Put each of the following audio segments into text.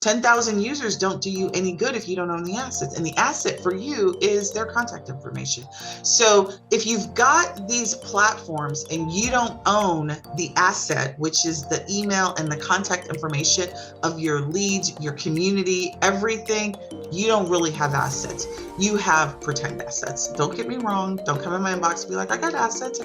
10,000 users don't do you any good if you don't own the assets. And the asset for you is their contact information. So if you've got these platforms and you don't own the asset, which is the email and the contact information of your leads, your community, everything, you don't really have assets. You have pretend assets. Don't get me wrong. Don't come in my inbox and be like, I got assets.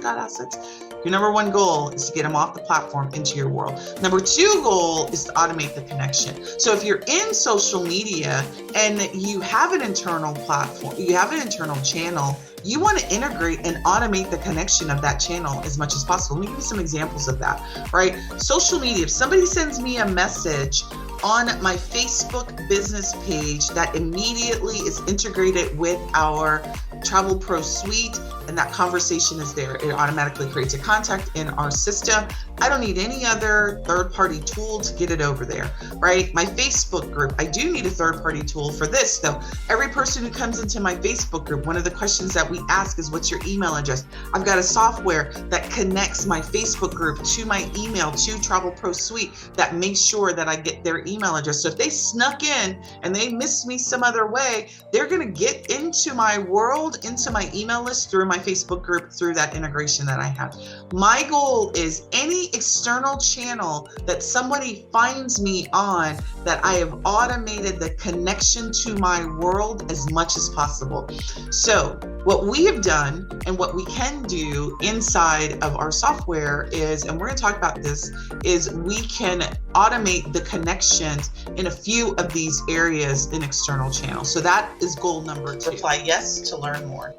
Your number one goal is to get them off the platform into your world. Number two goal is to automate the connection. So if you're in social media and you have an internal platform, you have an internal channel, you want to integrate and automate the connection of that channel as much as possible. Let me give you some examples of that, right? Social media, if somebody sends me a message on my Facebook business page that immediately is integrated with our Travel Pro suite, and that conversation is there, it automatically creates a contact in our system. I don't need any other third-party tool to get it over there, right? My Facebook group, I do need a third-party tool for this though. Every person who comes into my Facebook group, one of the questions that we ask is, what's your email address? I've got a software that connects my Facebook group to my email, to Travel Pro Suite, that makes sure that I get their email address. So if they snuck in and they missed me some other way, they're gonna get into my world, into my email list through my Facebook group, through that integration that I have. My goal is any external channel that somebody finds me on, that I have automated the connection to my world as much as possible. So what we have done and what we can do inside of our software is, and we're going to talk about this, is we can automate the connections in a few of these areas in external channels. So that is goal number 2. Apply yes to learn more.